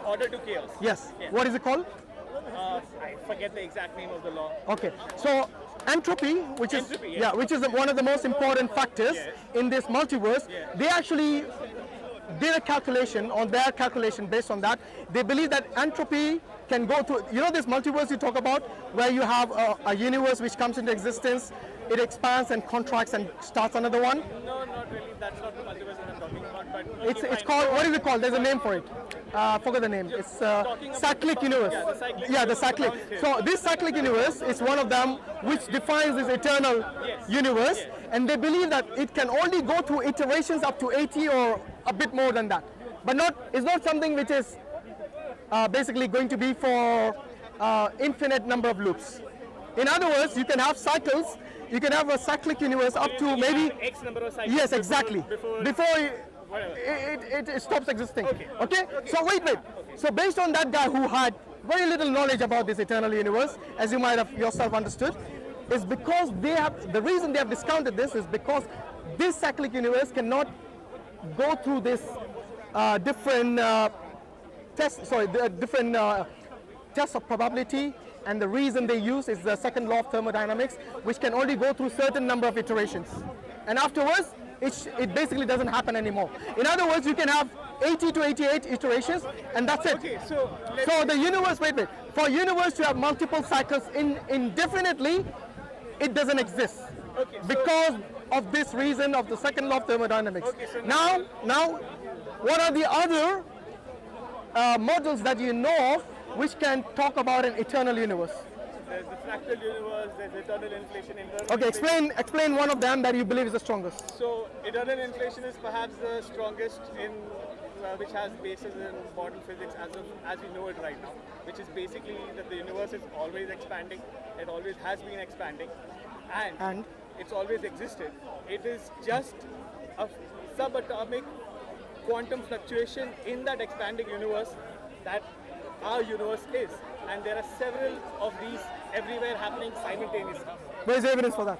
order to chaos. Yes. Yeah. What is it called? I forget the exact name of the law. Okay. So entropy, which is Entropy, yeah. which is one of the most important factors in this multiverse, they actually did a calculation on their calculation. Based on that, they believe that entropy can go to, you know, this multiverse you talk about, where you have a universe which comes into existence, it expands and contracts and starts another one. No, not really. That's not the multiverse that I'm talking about. But It's called, what is it called? There's a name for it. Forget the name. It's cyclic universe. Yeah, the cyclic. So this cyclic universe is one of them which defines this eternal universe, and they believe that it can only go through iterations up to 80 or a bit more than that. But it's not something which is basically going to be for infinite number of loops. In other words, you can have cycles. You can have a cyclic universe up to maybe X number of cycles. Yes, exactly. Before it stops existing. Okay? So wait. So based on that guy who had very little knowledge about this eternal universe, as you might have yourself understood, is because the reason they have discounted this is because this cyclic universe cannot go through this different tests of probability. And the reason they use is the second law of thermodynamics, which can only go through certain number of iterations. And afterwards, it basically doesn't happen anymore. In other words, you can have 80 to 88 iterations, and that's it. Okay, so the universe, wait. For a universe to have multiple cycles indefinitely, it doesn't exist. Okay, so because of this reason of the second law of thermodynamics. Okay, so now, what are the other models that you know of which can talk about an eternal universe? There's the fractal universe, there's eternal inflation. Okay, explain one of them that you believe is the strongest. So eternal inflation is perhaps the strongest in which has basis in modern physics as we know it right now, which is basically that the universe is always expanding. It always has been expanding, and it's always existed. It is just a subatomic quantum fluctuation in that expanding universe that our universe is, and there are several of these everywhere happening simultaneously. Where is the evidence for that?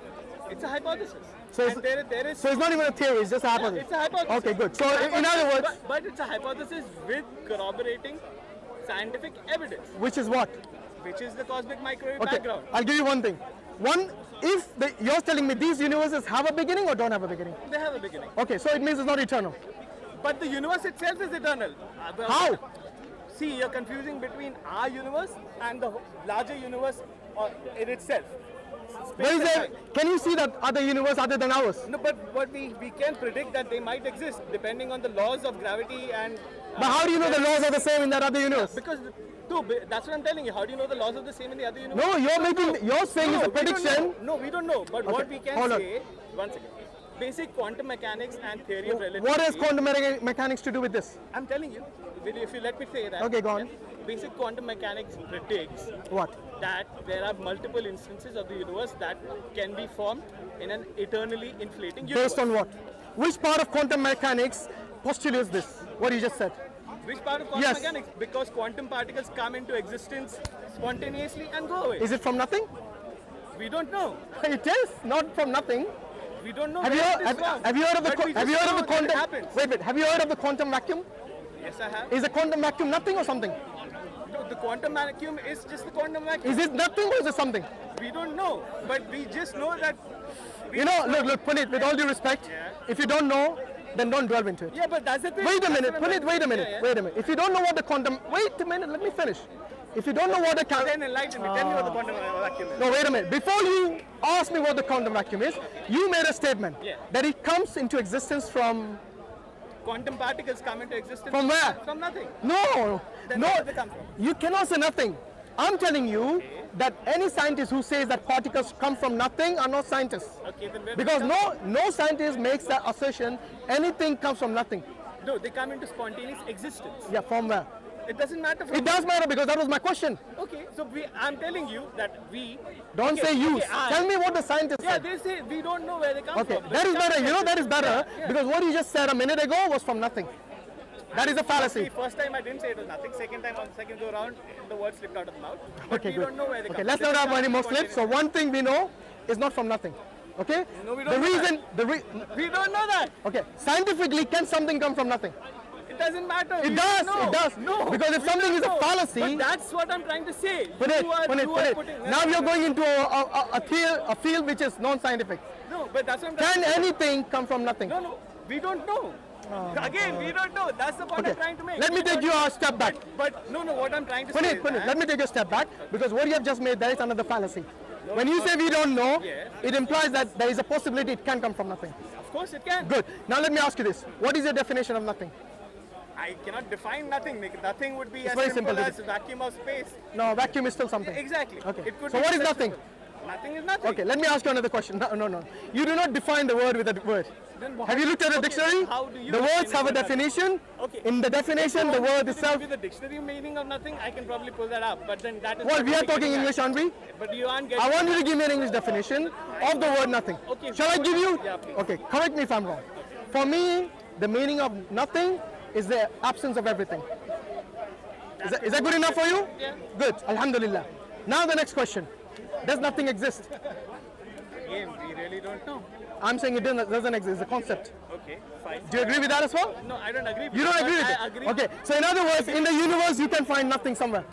It's a hypothesis. So it's not even a theory, it's just a hypothesis. It's a hypothesis. Okay, good. So in other words, but it's a hypothesis with corroborating scientific evidence. Which is what? Which is the cosmic microwave Okay, background. I'll give you one thing. You're telling me these universes have a beginning or don't have a beginning? They have a beginning. Okay, so it means it's not eternal. But the universe itself is eternal. How? See, you're confusing between our universe and the larger universe in itself. Can you see that other universe other than ours? No, but we can predict that they might exist depending on the laws of gravity and... But how do you know the laws are the same in that other universe? Because that's what I'm telling you. How do you know the laws are the same in the other universe? No, you're saying it's a prediction. No, we don't know. But what we can say... One second. Basic quantum mechanics and theory of relativity. What has quantum mechanics to do with this? I'm telling you, if you let me say that. Okay, go on. Basic quantum mechanics predicts what? That there are multiple instances of the universe that can be formed in an eternally inflating universe. Based on what? Which part of quantum mechanics postulates this? What you just said? Which part of quantum mechanics? Because quantum particles come into existence spontaneously and go away. Is it from nothing? We don't know. It is not from nothing. We don't know. Have you heard of the quantum? Wait. Have you heard of the quantum vacuum? Yes, I have. Is the quantum vacuum nothing or something? No, the quantum vacuum is just the quantum vacuum. Is it nothing or is it something? We don't know, but we just know that. Look, Puneet, with all due respect, if you don't know, then don't delve into it. Yeah, but that's the thing. Wait a minute, Puneet, wait a minute. If you don't know what the quantum... Wait a minute, let me finish. If you don't know what the... Then enlighten me. Tell me what the quantum vacuum is. No, wait a minute. Before you ask me what the quantum vacuum is, you made a statement that it comes into existence from... Quantum particles come into existence. From where? From nothing. No. Then where do they come from? You cannot say nothing. I'm telling you that any scientist who says that particles come from nothing are not scientists. Okay, then where because no scientist makes that assertion, anything comes from nothing. No, they come into spontaneous existence. Yeah, from where? It doesn't matter. It does matter because that was my question. Okay, so I'm telling you that we... Don't say you. Tell me what the scientists said. Yeah, they say we don't know where they come from. Okay, that is better. You know that is better because what you just said a minute ago was from nothing. That is a fallacy. First time I didn't say it was nothing. Second time, on the second go around, the word slipped out of the mouth. But okay, we don't know where they come from. Let's not have any more slips. So one thing we know is not from nothing. Okay? No, we don't know that. We don't know that. Okay, scientifically, can something come from nothing? doesn't matter. It does. No. It does. No. Because if something is a fallacy, but that's what I'm trying to say. put it. Now you're going into a field which is non-scientific. No, but that's what I'm trying Can to say. anything come from nothing? No, we don't know. Again, we don't know. That's the point I'm trying to make. Let me take you a step back. But no, what I'm trying to Put say it. Let me take you a step back, because what you have just made, there is another fallacy. When you say we don't know, it implies that there is a possibility it can come from nothing. Of course it can. Good. Now let me ask you this. What is your definition of nothing? I cannot define nothing. Nothing would be It's as very simple simple, as vacuum of space. No, vacuum is still something. Exactly. Okay. It could So be what is such nothing? simple. Nothing is nothing. Okay, let me ask you another question. No. You do not define the word with a word. Then what- Have you looked at the okay, dictionary? how do you The words define have a nothing? definition. Okay. In the definition, the word itself. Give me the dictionary meaning of nothing. I can probably pull that up. But then that is. Well, not we are really talking getting English, that. aren't we? But you aren't getting. I want you to give me an English definition of the word nothing. Okay, Shall I give you? Yeah, please. Okay, correct me if I'm wrong. For me, the meaning of nothing is the absence of everything. Is that good enough for you? Yeah. Good, alhamdulillah. Now the next question. Does nothing exist? Again, we really don't know. I'm saying it doesn't exist, it's a concept. Okay, fine. Do you agree with that as well? No, I don't agree with You don't it, agree but with I it? agree. Okay, so in other words, in the universe you can find nothing somewhere.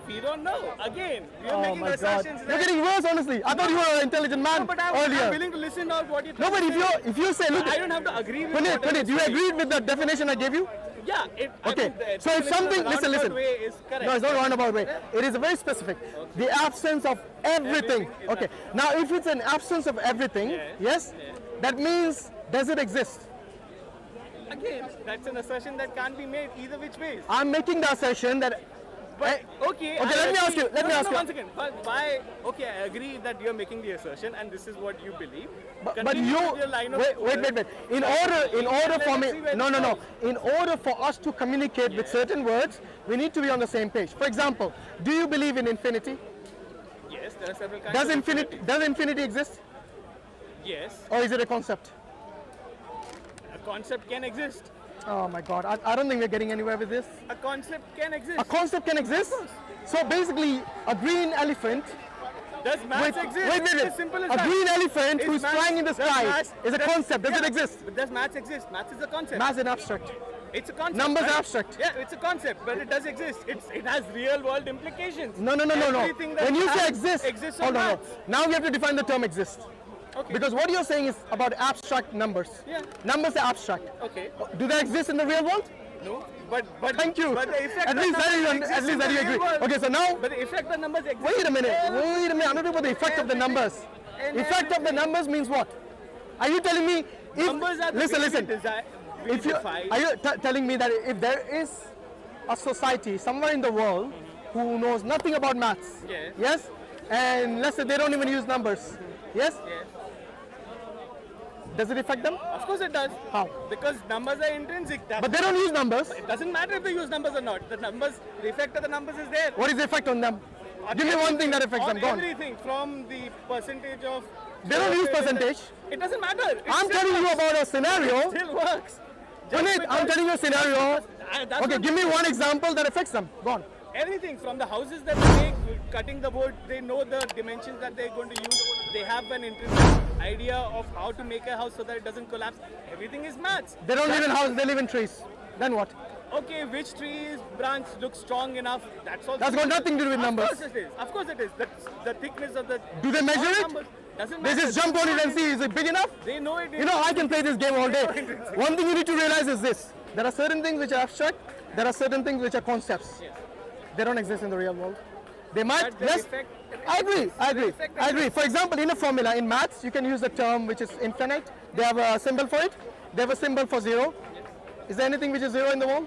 We don't know. Again, we are Oh making my God. assertions. You're getting worse, honestly. I thought you were an intelligent man No, but I'm earlier. willing to listen out what you No, but if you say, look, I don't have to agree with Punit, you agreed with the definition I gave you? Yeah. Okay, so if something, listen. Way is correct. No, it's not roundabout way. It is very specific. The absence of everything. Okay, now if it's an absence of everything, yes, that means, does it exist? Again, that's an assertion that can't be made either which ways. I'm making the assertion that. But okay. Okay, let me ask you. Let me ask you. One second. But why? Okay, I agree that you're making the assertion, and this is what you believe. But Continue you with your line of wait. In order for me, no. In order for us to communicate with certain words, we need to be on the same page. For example, do you believe in infinity? Yes, there are several kinds. Does infinity exist, Yes, or is it a concept? a concept can exist. Oh my God, I don't think we're getting anywhere with this. A concept can exist. A concept can exist. So basically, a green elephant. Does maths exist? Wait. It's as simple as A that. green elephant Is who's maths- flying in the does sky maths- is a does- concept. Does it yeah, exist? But does maths exist? Maths is a concept. Math is abstract. It's a concept. Numbers right? are abstract. Yeah, it's a concept, but it does exist. It has real world implications. No. Everything that When you say has- exist, exists hold on on. maths. Now we have to define the term exist. Okay. Because what you're saying is about abstract numbers. Yeah. Numbers are abstract. Okay. Do they exist in the real world? No. But Thank you. But the effect At least that you agree. Okay, so now But the effect of numbers exists. wait a minute. I'm not talking about the effect of the numbers. Effect of the numbers means what? Are you telling me if Numbers are the listen. If you define. are you telling me that if there is a society somewhere in the world who knows nothing about maths, Yes. and let's say they don't even use numbers, yes, Yes. does it affect them? Of course it does. How? Because numbers are intrinsic. But they don't use numbers. It doesn't matter if they use numbers or not. The effect of the numbers is there. What is the effect on them? Give me one thing that affects them. Go on. Everything from the percentage of. They don't use percentage. It doesn't matter. It I'm still telling you works. about a scenario. It still works. Just Punit, I'm because- telling you a scenario. That's Okay, what- give me one example that affects them. Go on. Everything from the houses that they make, cutting the wood, they know the dimensions that they're going to use. They have an intrinsic idea of how to make a house so that it doesn't collapse. Everything is maths. They don't live in houses, they live in trees. Then what? Okay, which tree's branch looks strong enough? That's all. That's got nothing to do with numbers. Of course it is. Of course it is. The thickness of the. Do they measure all it? numbers Doesn't They matter. just jump on it and see, is it big enough? They know it. You know, I can play this game all day. One thing you need to realize is this. There are certain things which are abstract. There are certain things which are concepts. Yes. They don't exist in the real world. They might. But the Yes. effect- I agree. effect I agree. For example, in a formula, in maths, you can use a term which is infinite. They have a symbol for it. They have a symbol for zero. Is there anything which is zero in the world?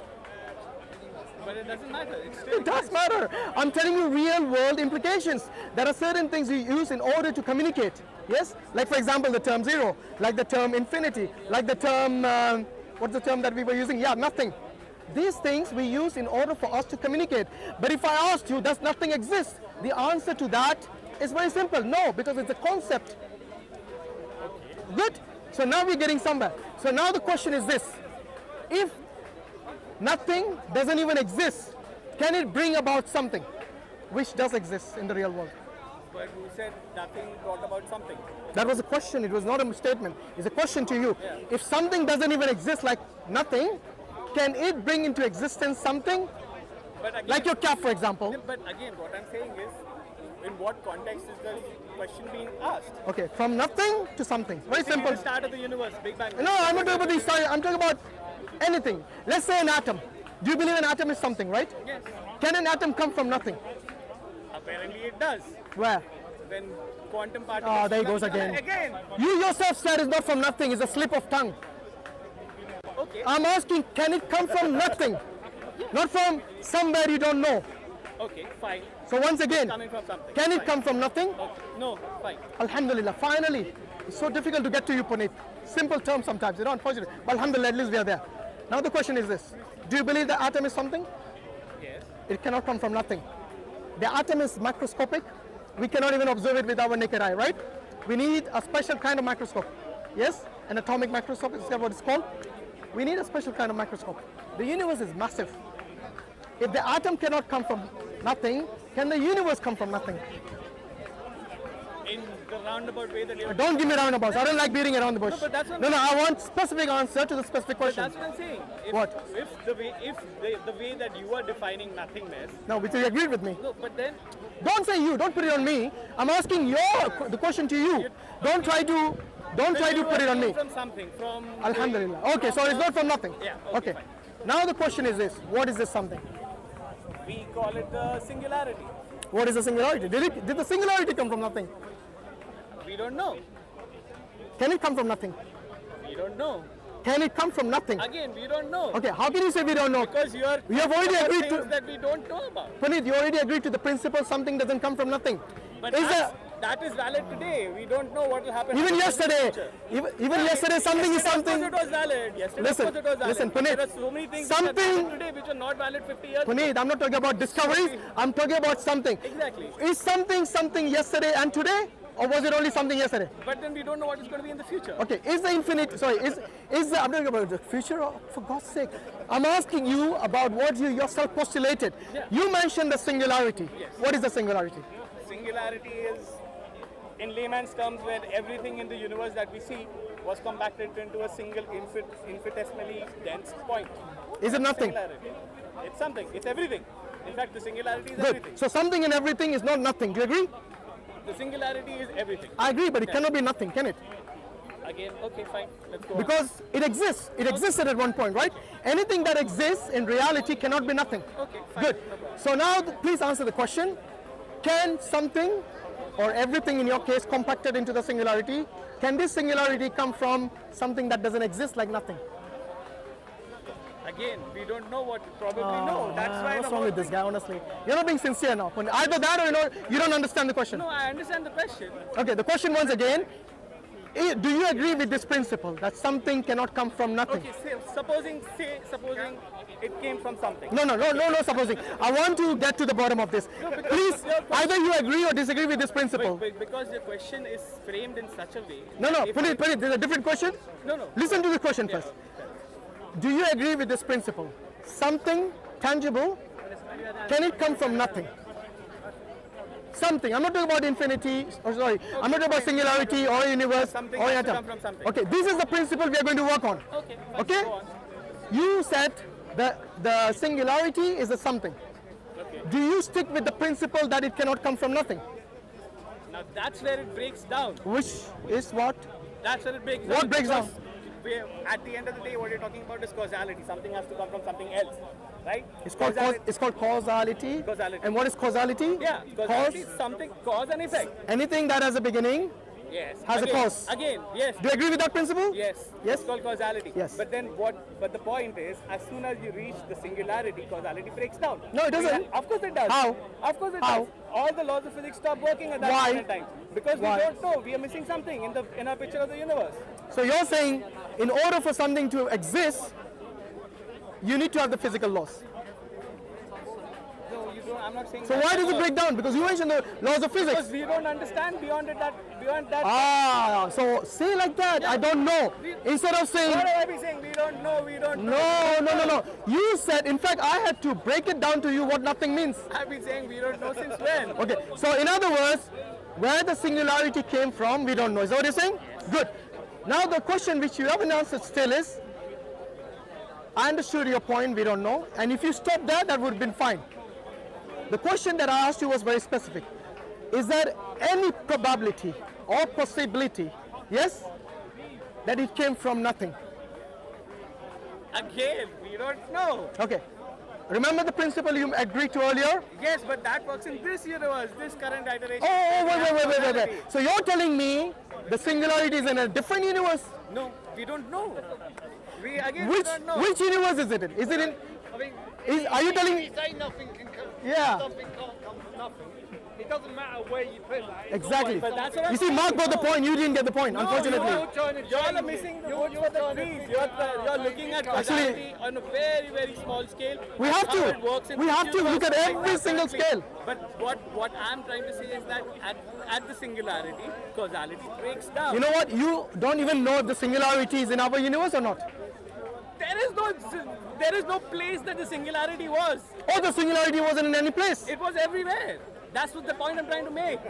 But it doesn't matter. It's still. It does matter. I'm telling you real world implications. There are certain things you use in order to communicate. Yes? Like for example, the term zero, like the term infinity, like the term, what's the term that we were using? Yeah, nothing. These things we use in order for us to communicate. But if I asked you, does nothing exist? The answer to that is very simple. No, because it's a concept. Good? So now we're getting somewhere. So now the question is this. If nothing doesn't even exist, can it bring about something which does exist in the real world? But who said nothing brought about something? That was a question, it was not a statement. It's a question to you. If something doesn't even exist like nothing, can it bring into existence something? But again, Like your calf, for example. But again, what I'm saying is, in what context is the question being asked? Okay, from nothing to something. Very simple. The start of the universe, Big Bang. No, I'm not talking about the science. I'm talking about anything. Let's say an atom. Do you believe an atom is something, right? Yes. Can an atom come from nothing? Apparently it does. Where? When quantum particles... Oh, there he goes again. Again. You yourself said it's not from nothing. It's a slip of tongue. Okay. I'm asking, can it come from nothing? Not from somewhere you don't know. Okay, fine. So once again, Coming from something. can it Fine. come from nothing? Okay. No, fine. Alhamdulillah, finally. It's so difficult to get to you, Puneet. Simple terms sometimes, unfortunately. But alhamdulillah, at least we are there. Now the question is this. Do you believe the atom is something? Yes. It cannot come from nothing. The atom is microscopic. We cannot even observe it with our naked eye, right? We need a special kind of microscope. Yes? An atomic microscope, is that what it's called? We need a special kind of microscope. The universe is massive. If the atom cannot come from nothing, can the universe come from nothing? In the roundabout way that you're... Don't give me roundabouts. I don't like beating around the bush. No, but that's what No, I want specific answer to the specific But question. that's what I'm saying. If, What? If the way that you are defining nothingness... No, which you agreed with me. No, but then... Don't say you. Don't put it on me. I'm asking the question to you. Don't try to put it on me. From something, from... Alhamdulillah. Okay, so it's not from nothing. Yeah, Okay. fine. Now the question is this. What is this something? We call it the singularity. What is the singularity? Did the singularity come from nothing? We don't know. Can it come from nothing? We don't know. Can it come from nothing? Again, we don't know. Okay, how can you say we don't know? Because you are... We have already talking agreed about to- things that we don't know about. Puneet, you already agreed to the principle something doesn't come from nothing. But Is that is valid today. We don't know what will happen. even in the yesterday, future. even yesterday something is Yesterday, something. Of course it was valid. Yesterday, Listen, of course it was valid. listen, But Puneet, there are so many things something- that happen today which are not valid 50 years ago. Puneet, I'm not talking about discoveries, I'm talking about something. Exactly. Is something yesterday and today? Or was it only something yesterday? But then we don't know what is going to be in the future. Okay, is the infinite, sorry, is the, I'm talking about the future, for God's sake. I'm asking you about what you yourself postulated. Yeah. You mentioned the singularity. Yes. What is the singularity? Singularity is, in layman's terms, where everything in the universe that we see was compacted into a single infinitesimally dense point. Is it nothing? Singularity. It's something. It's everything. In fact, the singularity is Good. everything. So something and everything is not nothing. Do you agree? The singularity is everything. I agree, but it cannot be nothing, can it? Again, okay, fine. Let's go on. Because it exists. It existed at one point, right? Anything that exists in reality cannot be nothing. Okay, fine. Good. No problem. So now, please answer the question. Can something, or everything in your case, compacted into the singularity, can this singularity come from something that doesn't exist like nothing? Again, we don't know what probably know. That's why What's the wrong whole with this thing- guy, honestly? You're not being sincere now. Either that or you don't understand the question. No, I understand the question. Okay, the question once again, do you agree with this principle that something cannot come from nothing? Okay, supposing it came from something. No, supposing. I want to get to the bottom of this. No, because Please, your question- either you agree or disagree with this principle. Because the question is framed in such a way. No, if put it, there's a different question. No. Listen to the question first. Do you agree with this principle? Something tangible, can it come from nothing? Something. I'm not talking about infinity, I'm not talking about singularity or universe Something or has to atom. come from something. Okay, this is the principle we are going to work on. Okay. fine, Okay? Go on. You said the singularity is a something. Okay. Do you stick with the principle that it cannot come from nothing? Now that's where it breaks down. Which is what? That's where it breaks down. What breaks down? because at the end of the day, what you're talking about is causality. Something has to come from something else, right? It's called causality. Causality. And what is causality? Yeah, causality is something, cause and effect. Anything that has a beginning. Yes. Has a Again, cause. Again, yes. Do you agree with that principle? Yes. Yes? It's called causality. Yes. But then but the point is, as soon as you reach the singularity, causality breaks down. No, it doesn't. Of course it does. How? Of course it How? does. All the laws of physics stop working at that Why? point in time. Because Why? we don't know. We are missing something in our picture of the universe. So you're saying in order for something to exist, you need to have the physical laws. No, you don't. I'm not saying So that why at does it all. break down? Because you mentioned the laws of Because physics. we don't understand beyond that. Ah, so say like that. I don't know. Instead of saying, What have I been saying? We don't know. no. You said, in fact, I had to break it down to you what nothing means. I've been saying we don't know since when. Okay, so in other words, where the singularity came from, we don't know. Is that what you're saying? Good. Now the question which you haven't answered still is, I understood your point, we don't know. And if you stopped there, that would have been fine. The question that I asked you was very specific. Is there any probability or possibility, yes, that it came from nothing? Again, we don't know. Okay. Remember the principle you agreed to earlier? Yes, but that works in this universe, this current iteration. Oh, wait. So you're telling me the singularity is in a different universe? No, we don't know. We don't know. Which universe is it in? Is it in? I mean, Are you telling me? you say nothing can come? Yeah. Something can't come from nothing. It doesn't matter where you put that. Exactly. But that's what I'm You see, saying. Mark got the point. You didn't get the point, unfortunately. You all are missing the wood for the trees. You're looking at causality on a very, very small scale. We have How to. it works in We the have to look at universe. every single scale. But what I'm trying to say is that at the singularity, causality breaks down. You know what? You don't even know if the singularity is in our universe or not. There is no place that the singularity was. Or the singularity wasn't in any place. It was everywhere. That's what the point I'm trying to make.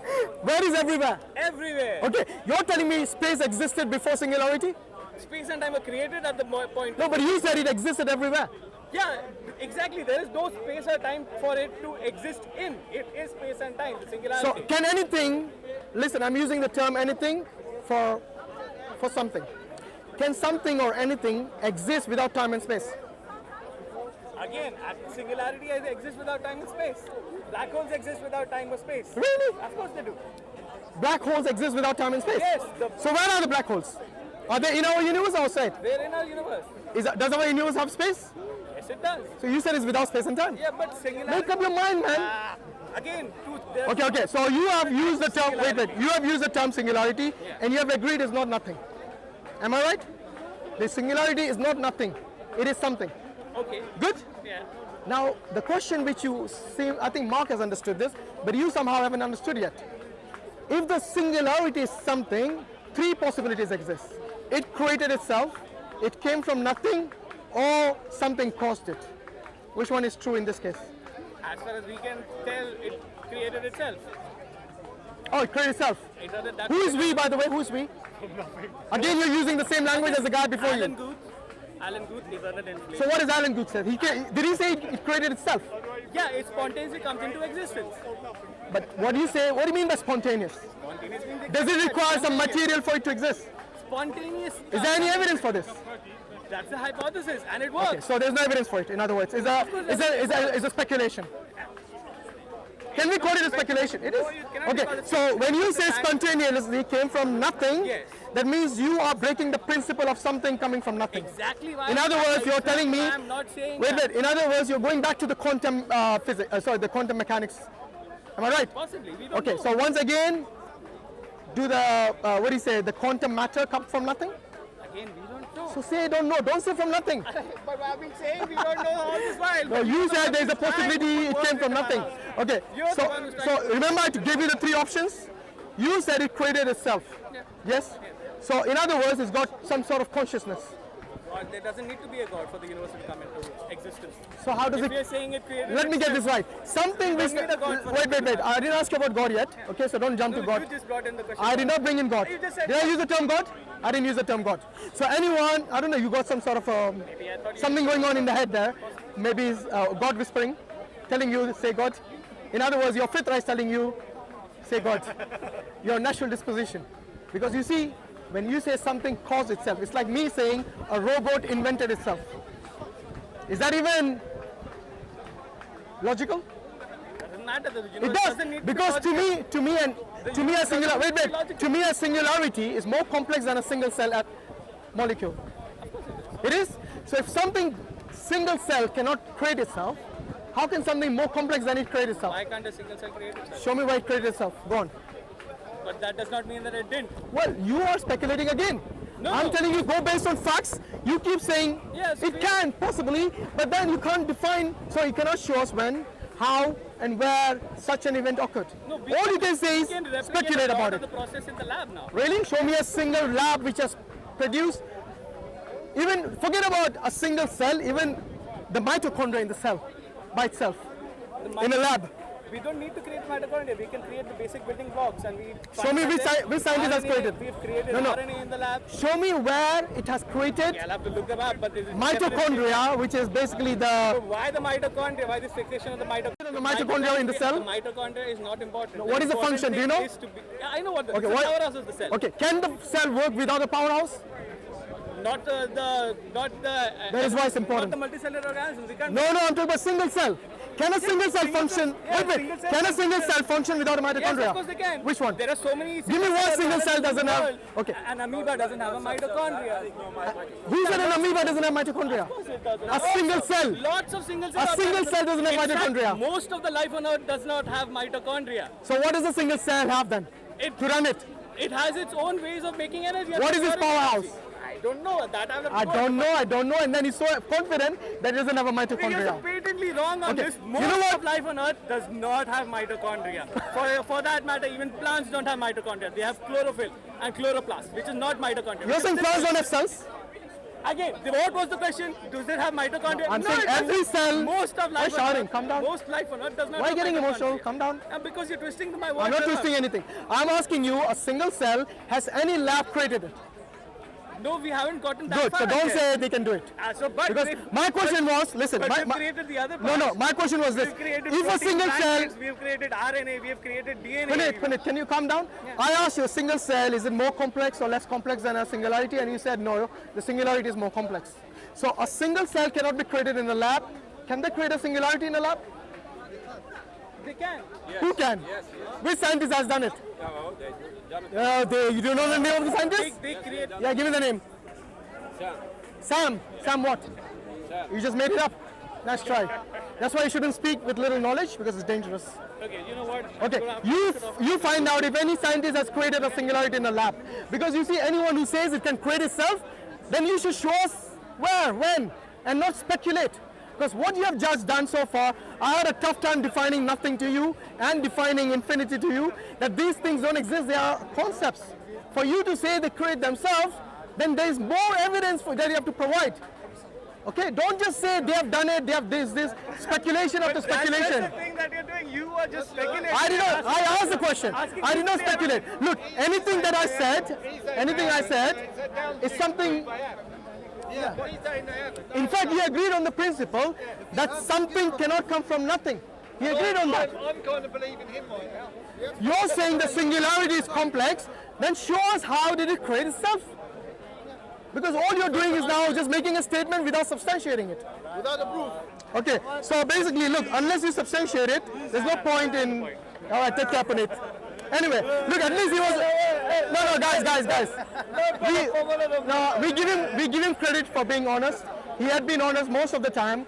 Where is everywhere? Everywhere. Okay, you're telling me space existed before singularity? Space and time were created at the point. No, but you said it existed everywhere. Yeah, exactly. There is no space or time for it to exist in. It is space and time, the singularity. So can anything, listen, I'm using the term anything for something. Can something or anything exist without time and space? Again, singularity exists without time and space. Black holes exist without time or space. Really? Of course they do. Black holes exist without time and space? Yes. So where are the black holes? Are they in our universe or outside? They're in our universe. Does our universe have space? Yes, it does. So you said it's without space and time? Yeah, but singularity... Make up your mind, man. Again, Okay. So you have used the term, wait. You have used the term singularity, and you have agreed it's not nothing. Am I right? The singularity is not nothing. It is something. Okay. Good? Yeah. Now, the question which you seem, I think Mark has understood this, but you somehow haven't understood yet. If the singularity is something, three possibilities exist. It created itself, it came from nothing, or something caused it. Which one is true in this case? As far as we can tell, it created itself. Oh, it created itself. Who is we, by the way? Who is we? Again, you're using the same language as the guy before Alan you. Alan Guth is other than So what is Alan Guth said? Did he say it created itself? Yeah, it spontaneously comes into existence. But what do you say? What do you mean by spontaneous? Spontaneous means Does it require some material for it to exist? Spontaneous. Is there any evidence for this? That's the hypothesis, and it works. Okay, so there's no evidence for it. In other words, is a speculation. Can we call it a speculation? It is. Okay, so when you say spontaneously came from nothing, Yes. that means you are breaking the principle of something coming from nothing. Exactly why. In other words, you're telling me. I'm not saying. Wait. In other words, you're going back to the quantum physics. The quantum mechanics. Am I right? Possibly. We don't Okay, know. so once again, do the what do you say? The quantum matter come from nothing? Again, we don't know. So say don't know. Don't say from nothing. But I've been saying we don't know all this while. No, you said there's a possibility it came from nothing. Okay, so remember I gave you the three options? You said it created itself. Yeah. Yes? So in other words, it's got some sort of consciousness. Or there doesn't need to be a God for the universe to come into existence. So how does If we are it... saying it created Let me get this right. Something which... need a God for Wait. I didn't ask you about God yet. Okay, so don't jump to God. You just brought in the question. I did not bring in God. You just said Did I use the term God? I didn't use the term God. So anyone, I don't know, you got some sort of Maybe I thought you something going on in the head there. Maybe it's God whispering, telling you to say God. In other words, your fifth eye is telling you, say God. Your natural disposition. Because you see, when you say something caused itself, it's like me saying a robot invented itself. Is that even logical? doesn't matter. The It universe doesn't does, need because to be to me a singularity is more complex than a single cell molecule. It is. So if something single cell cannot create itself, how can something more complex than it create itself? Why can't a single cell create itself? Show me why it created itself. Go on. But that does not mean that it didn't. Well, you are speculating again. No. I'm telling you, go based on facts. You keep saying Yes, it can possibly, but then you can't define. So you cannot show us when, how, and where such an event occurred. No, All you can say is speculate about it. The process in the lab now. Really? Show me a single lab which has produced, even forget about a single cell, even the mitochondria in the cell by itself in a lab. We don't need to create mitochondria. We can create the basic building blocks, and we Show me which scientist has created. We've created No. RNA in the lab. Show me where it has created I'll have to look them up, but this is mitochondria, which is basically So the why the mitochondria? Why this fixation of the mitochondria? The mitochondria in the cell? The mitochondria is not important. What is the function? Do you know? Yeah, I know what the Okay, it's the what- powerhouse of the cell. Okay, can the cell work without a powerhouse? Not the That is why it's important. Not the multicellular organisms. We can't. No, I'm talking about single cell. Can a single cell function? Wait. Can a single cell function without a mitochondria? Yes, of course they can. Which one? There are so many. Give me one single cell doesn't have. world. Okay. An amoeba doesn't have a mitochondria. Who said an amoeba doesn't have mitochondria? Of course it doesn't. A single cell. Lots of single cells. A single cell doesn't have In fact, mitochondria. most of the life on Earth does not have mitochondria. So what does a single cell have then? To run it? It has its own ways of making energy. What is its powerhouse? I don't know. That I don't know. And then he's so confident that he doesn't have a You're mitochondria. patently wrong on Okay, this. you Most know what? of life on Earth does not have mitochondria. For that matter, even plants don't have mitochondria. They have chlorophyll and chloroplast, which is not mitochondria. You're saying plants don't have cells? Again, what was the question? Does it have mitochondria? I'm No, saying it doesn't. every cell. Most of life Why on shouting? Earth, Calm down. most life on Earth does not Why are have you getting emotional? mitochondria. Calm down. And because you're twisting my words. I'm not very twisting much. anything. I'm asking you, a single cell, has any lab created it? No, we haven't gotten that Good. far. So don't yet. say they can do it. But Because my question was, listen. But we've my- created the other No, parts. my question was this. We've created If a protein single cell, fragments, we've created RNA, we've created DNA. Punit, can you calm down? I asked you, a single cell, is it more complex or less complex than a singularity? And you said no, the singularity is more complex. So a single cell cannot be created in a lab. Can they create a singularity in a lab? They can. Who can? Which scientist has done it? You don't know the name of the scientist? They create. Yeah, give me the name. Sam what? You just made it up. Nice try. That's why you shouldn't speak with little knowledge, because it's dangerous. Okay, you know what? Okay, you find out if any scientist has created a singularity in a lab. Because you see, anyone who says it can create itself, then you should show us where, when, and not speculate. Because what you have just done so far, I had a tough time defining nothing to you and defining infinity to you, that these things don't exist, they are concepts. For you to say they create themselves, then there is more evidence that you have to provide. Okay, don't just say they have done it, they have this, speculation after speculation. That's the thing that you're doing. You are just speculating. I asked the question. I did not speculate. Look, anything I said is something. In fact, he agreed on the principle that something cannot come from nothing. He agreed on that. I'm kind of believing him right now. You're saying the singularity is complex, then show us how did it create itself. Because all you're doing is now just making a statement without substantiating it. Without a proof. Okay, so basically, look, unless you substantiate it, there's no point in. All right, take cap on it. Anyway, look, at least he was. No, guys. We give him credit for being honest. He had been honest most of the time.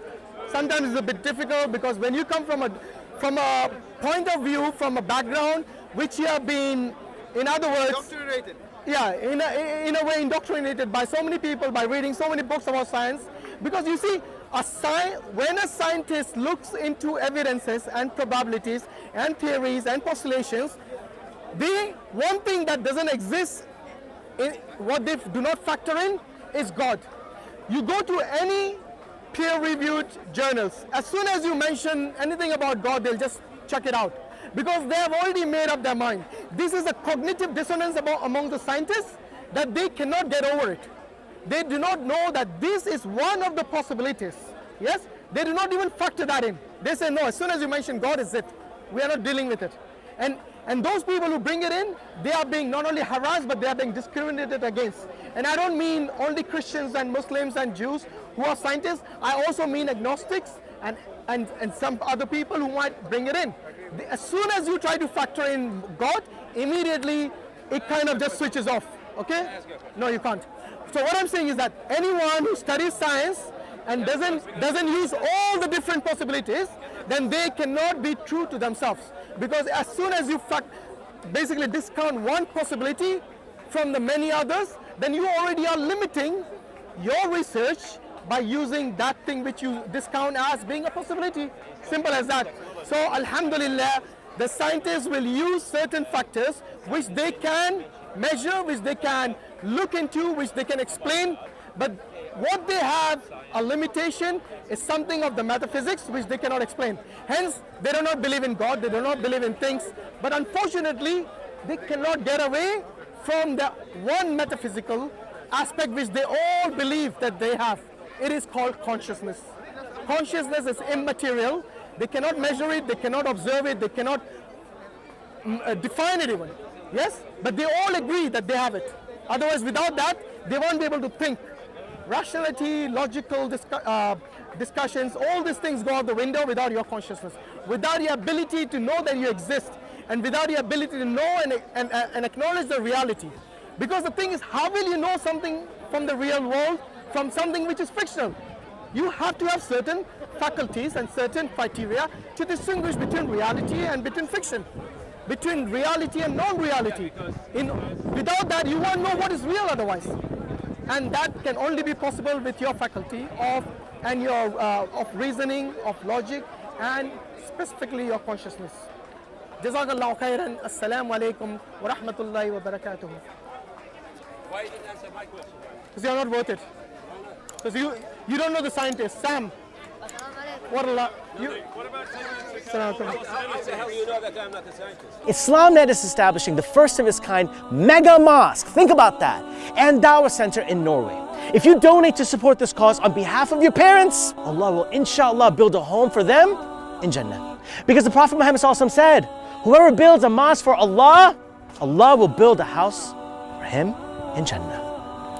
Sometimes it's a bit difficult because when you come from a point of view, from a background which you have been, in other words, Indoctrinated. yeah, in a way indoctrinated by so many people, by reading so many books about science. Because you see, when a scientist looks into evidences and probabilities and theories and postulations, one thing that doesn't exist, what they do not factor in, is God. You go to any peer-reviewed journals, as soon as you mention anything about God, they'll just check it out. Because they have already made up their mind. This is a cognitive dissonance among the scientists that they cannot get over it. They do not know that this is one of the possibilities. Yes? They do not even factor that in. They say, no, as soon as you mention God, is it. We are not dealing with it. And those people who bring it in, they are being not only harassed, but they are being discriminated against. And I don't mean only Christians and Muslims and Jews who are scientists. I also mean agnostics and some other people who might bring it in. As soon as you try to factor in God, immediately it kind of just switches off. Okay? No, you can't. So what I'm saying is that anyone who studies science and doesn't use all the different possibilities, then they cannot be true to themselves. Because as soon as you basically discount one possibility from the many others, then you already are limiting your research by using that thing which you discount as being a possibility. Simple as that. So alhamdulillah, the scientists will use certain factors which they can measure, which they can look into, which they can explain, but what they have, a limitation, is something of the metaphysics which they cannot explain. Hence, they do not believe in God, they do not believe in things, but unfortunately, they cannot get away from the one metaphysical aspect which they all believe that they have. It is called consciousness. Consciousness is immaterial. They cannot measure it, they cannot observe it, they cannot define it even. Yes? But they all agree that they have it. Otherwise, without that, they won't be able to think. Rationality, logical discussions, all these things go out the window without your consciousness. Without your ability to know that you exist, and without your ability to know and acknowledge the reality. Because the thing is, how will you know something from the real world from something which is fictional? You have to have certain faculties and certain criteria to distinguish between reality and between fiction, between reality and non-reality. Without that, you won't know what is real otherwise. And that can only be possible with your faculty of reasoning, of logic, and specifically your consciousness. Jazak Allah Khair. Assalamu alaikum wa rahmatullahi wa barakatuh. Why you didn't answer my question? Because you are not worth it. Because you don't know the scientist. Sam. What about How the hell do you know that I'm not a scientist? IslamNet is establishing the first of its kind mega mosque, think about that, and Dawah Center in Norway. If you donate to support this cause on behalf of your parents, Allah will inshallah build a home for them in Jannah. Because the Prophet Muhammad ﷺ said, whoever builds a mosque for Allah, Allah will build a house for him in Jannah.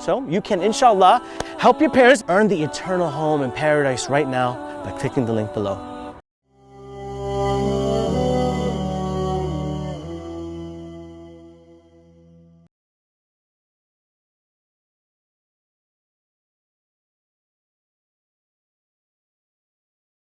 So you can inshallah help your parents earn the eternal home in paradise right now by clicking the link below.